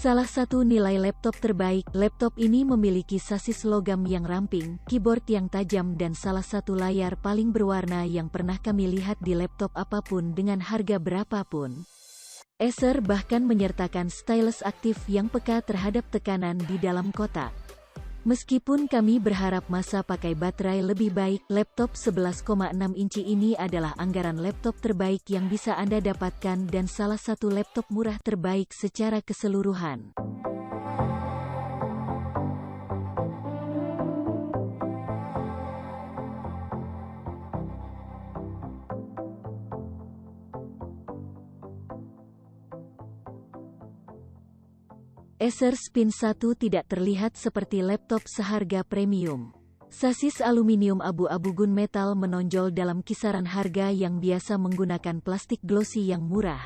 Salah satu nilai laptop terbaik, laptop ini memiliki sasis logam yang ramping, keyboard yang tajam dan salah satu layar paling berwarna yang pernah kami lihat di laptop apapun dengan harga berapapun. Acer bahkan menyertakan stylus aktif yang peka terhadap tekanan di dalam kotak. Meskipun kami berharap masa pakai baterai lebih baik, laptop 11,6 inci ini adalah anggaran laptop terbaik yang bisa Anda dapatkan dan salah satu laptop murah terbaik secara keseluruhan. Acer Spin 1 tidak terlihat seperti laptop seharga premium. Sasis aluminium abu-abu gunmetal menonjol dalam kisaran harga yang biasa menggunakan plastik glossy yang murah.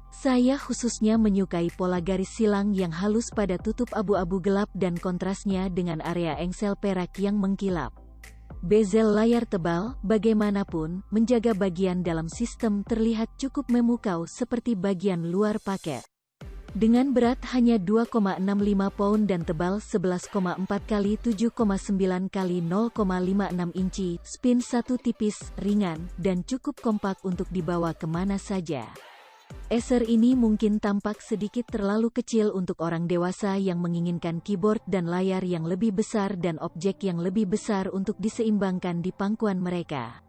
Saya khususnya menyukai pola garis silang yang halus pada tutup abu-abu gelap dan kontrasnya dengan area engsel perak yang mengkilap. Bezel layar tebal, bagaimanapun, menjaga bagian dalam sistem terlihat cukup memukau seperti bagian luar paket. Dengan berat hanya 2,65 pound dan tebal 11,4 x 7,9 x 0,56 inci, Spin 1 tipis, ringan, dan cukup kompak untuk dibawa kemana saja. Acer ini mungkin tampak sedikit terlalu kecil untuk orang dewasa yang menginginkan keyboard dan layar yang lebih besar dan objek yang lebih besar untuk diseimbangkan di pangkuan mereka.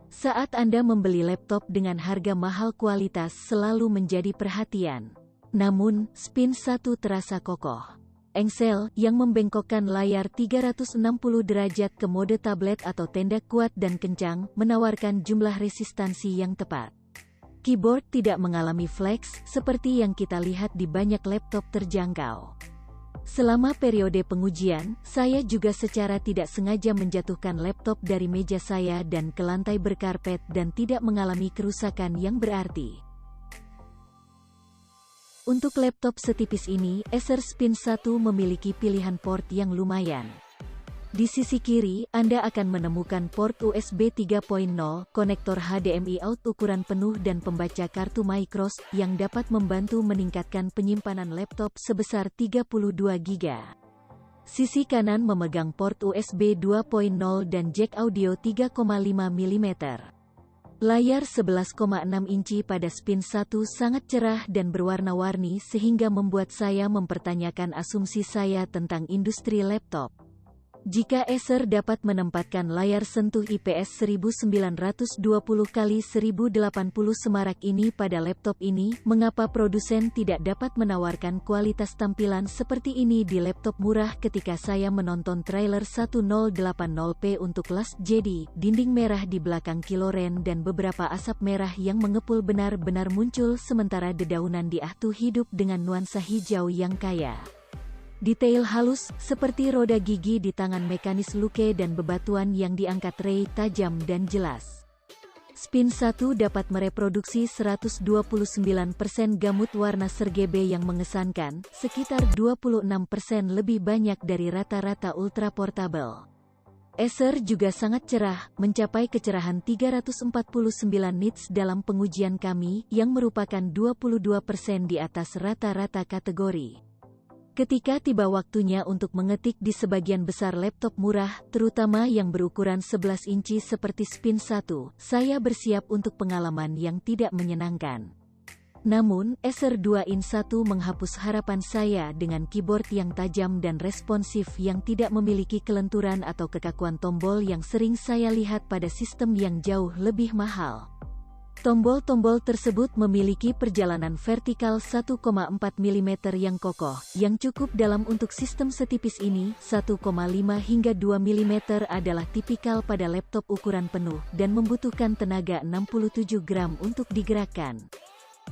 Saat Anda membeli laptop dengan harga mahal, kualitas selalu menjadi perhatian. Namun, Spin 1 terasa kokoh. Engsel, yang membengkokkan layar 360 derajat ke mode tablet atau tenda kuat dan kencang, menawarkan jumlah resistansi yang tepat. Keyboard tidak mengalami flex, seperti yang kita lihat di banyak laptop terjangkau. Selama periode pengujian, saya juga secara tidak sengaja menjatuhkan laptop dari meja saya dan ke lantai berkarpet dan tidak mengalami kerusakan yang berarti. Untuk laptop setipis ini, Acer Spin 1 memiliki pilihan port yang lumayan. Di sisi kiri, Anda akan menemukan port USB 3.0, konektor HDMI out ukuran penuh dan pembaca kartu microS, yang dapat membantu meningkatkan penyimpanan laptop sebesar 32 GB. Sisi kanan memegang port USB 2.0 dan jack audio 3,5 mm. Layar 11,6 inci pada Spin 1 sangat cerah dan berwarna-warni sehingga membuat saya mempertanyakan asumsi saya tentang industri laptop. Jika Acer dapat menempatkan layar sentuh IPS 1920 x 1080 semarak ini pada laptop ini, mengapa produsen tidak dapat menawarkan kualitas tampilan seperti ini di laptop murah? Ketika saya menonton trailer 1080p untuk Last Jedi, dinding merah di belakang Kylo Ren dan beberapa asap merah yang mengepul benar-benar muncul sementara dedaunan di ahtu hidup dengan nuansa hijau yang kaya. Detail halus, seperti roda gigi di tangan mekanis Luke dan bebatuan yang diangkat Rey tajam dan jelas. Spin 1 dapat mereproduksi 129% gamut warna sRGB yang mengesankan, sekitar 26% lebih banyak dari rata-rata ultra portable. Acer juga sangat cerah, mencapai kecerahan 349 nits dalam pengujian kami, yang merupakan 22% di atas rata-rata kategori. Ketika tiba waktunya untuk mengetik di sebagian besar laptop murah, terutama yang berukuran 11 inci seperti Spin 1, saya bersiap untuk pengalaman yang tidak menyenangkan. Namun, Acer 2in 1 menghapus harapan saya dengan keyboard yang tajam dan responsif yang tidak memiliki kelenturan atau kekakuan tombol yang sering saya lihat pada sistem yang jauh lebih mahal. Tombol-tombol tersebut memiliki perjalanan vertikal 1,4 mm yang kokoh, yang cukup dalam untuk sistem setipis ini. 1,5 hingga 2 mm adalah tipikal pada laptop ukuran penuh, dan membutuhkan tenaga 67 gram untuk digerakkan.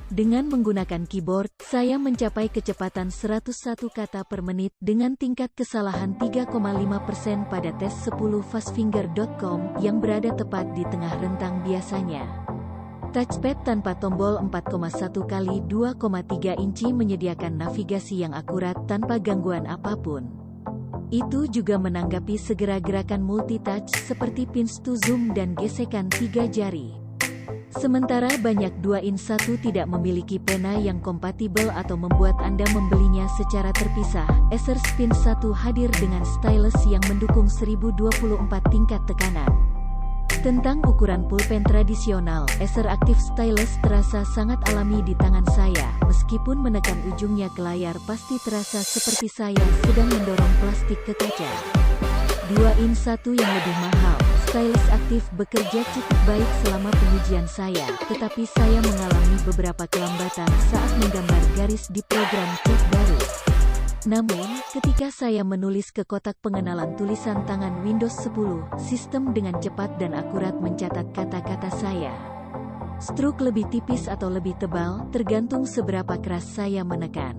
Dengan menggunakan keyboard, saya mencapai kecepatan 101 kata per menit dengan tingkat kesalahan 3,5% pada tes 10 fastfinger.com, yang berada tepat di tengah rentang biasanya. Touchpad tanpa tombol 4,1 x 2,3 inci menyediakan navigasi yang akurat tanpa gangguan apapun. Itu juga menanggapi segera gerakan multitouch seperti pinch to zoom dan gesekan 3 jari. Sementara banyak 2in1 tidak memiliki pena yang kompatibel atau membuat Anda membelinya secara terpisah, Acer Spin 1 hadir dengan stylus yang mendukung 1024 tingkat tekanan. Tentang ukuran pulpen tradisional, Acer Active Stylus terasa sangat alami di tangan saya. Meskipun menekan ujungnya ke layar pasti terasa seperti saya sedang mendorong plastik ke kaca. 2in1 yang lebih mahal, stylus aktif bekerja cukup baik selama pengujian saya, tetapi saya mengalami beberapa kelambatan saat menggambar garis di program cat baru. Namun, ketika saya menulis ke kotak pengenalan tulisan tangan Windows 10, sistem dengan cepat dan akurat mencatat kata-kata saya. Stroke lebih tipis atau lebih tebal, tergantung seberapa keras saya menekan.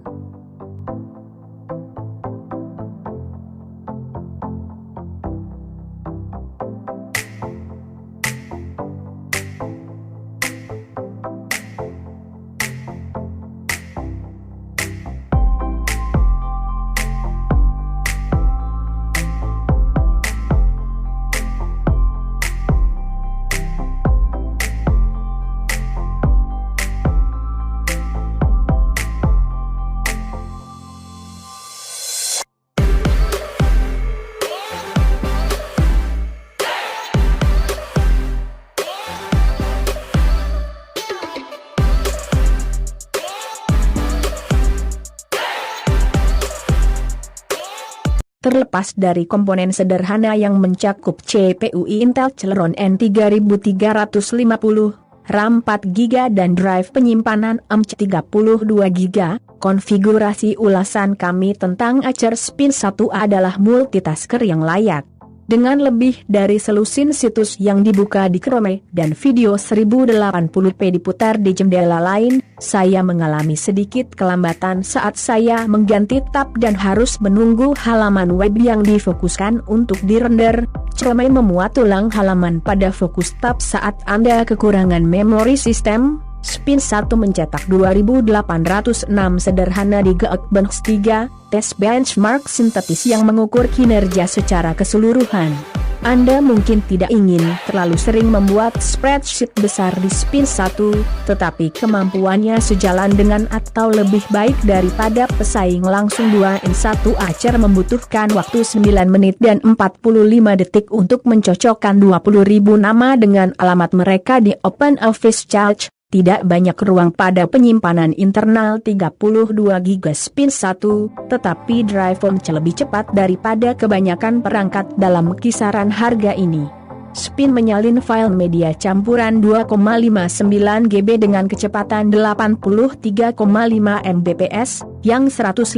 Terlepas dari komponen sederhana yang mencakup CPU Intel Celeron N3350, RAM 4GB dan drive penyimpanan M.32GB, konfigurasi ulasan kami tentang Acer Spin 1 adalah multitasker yang layak. Dengan lebih dari selusin situs yang dibuka di Chrome dan video 1080p diputar di jendela lain, saya mengalami sedikit kelambatan saat saya mengganti tab dan harus menunggu halaman web yang difokuskan untuk dirender. Chrome memuat ulang halaman pada fokus tab saat Anda kekurangan memori sistem. Spin 1 mencetak 2806 sederhana di Geekbench 3, tes benchmark sintetis yang mengukur kinerja secara keseluruhan. Anda mungkin tidak ingin terlalu sering membuat spreadsheet besar di Spin 1, tetapi kemampuannya sejalan dengan atau lebih baik daripada pesaing langsung 2in1. Acer membutuhkan waktu 9 menit dan 45 detik untuk mencocokkan 20.000 nama dengan alamat mereka di OpenOffice Calc. Tidak banyak ruang pada penyimpanan internal 32GB Spin 1, tetapi drive lebih cepat daripada kebanyakan perangkat dalam kisaran harga ini. Spin menyalin file media campuran 2,59GB dengan kecepatan 83,5 Mbps, yang 150%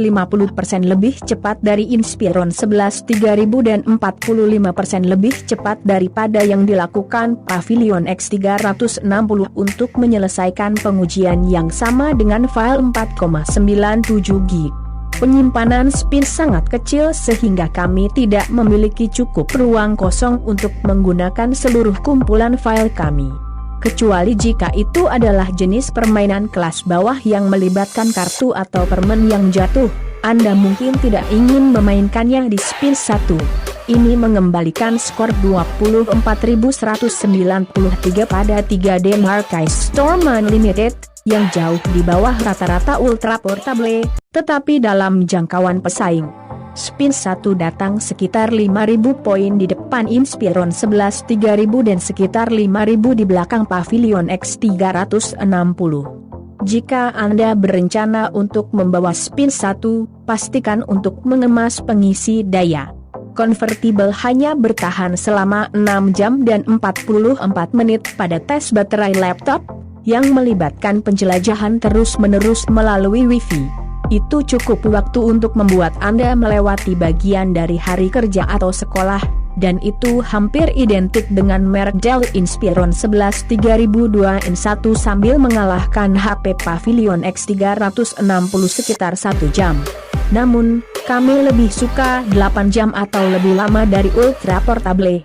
lebih cepat dari Inspiron 11 3000 dan 45% lebih cepat daripada yang dilakukan Pavilion X360 untuk menyelesaikan pengujian yang sama dengan file 4,97GB. Penyimpanan Spin sangat kecil sehingga kami tidak memiliki cukup ruang kosong untuk menggunakan seluruh kumpulan file kami. Kecuali jika itu adalah jenis permainan kelas bawah yang melibatkan kartu atau permen yang jatuh, Anda mungkin tidak ingin memainkannya di Spin 1. Ini mengembalikan skor 24.193 pada 3D Marquee Storm Unlimited, yang jauh di bawah rata-rata ultra portable, tetapi dalam jangkauan pesaing. Spin 1 datang sekitar 5.000 poin di depan Inspiron 11 3000 dan sekitar 5.000 di belakang Pavilion X360. Jika Anda berencana untuk membawa Spin 1, pastikan untuk mengemas pengisi daya. Konvertibel hanya bertahan selama 6 jam dan 44 menit pada tes baterai laptop, yang melibatkan penjelajahan terus-menerus melalui Wi-Fi. Itu cukup waktu untuk membuat Anda melewati bagian dari hari kerja atau sekolah, dan itu hampir identik dengan merek Dell Inspiron 11 3002 in1 sambil mengalahkan HP Pavilion X360 sekitar 1 jam. Namun, kami lebih suka 8 jam atau lebih lama dari ultra portable.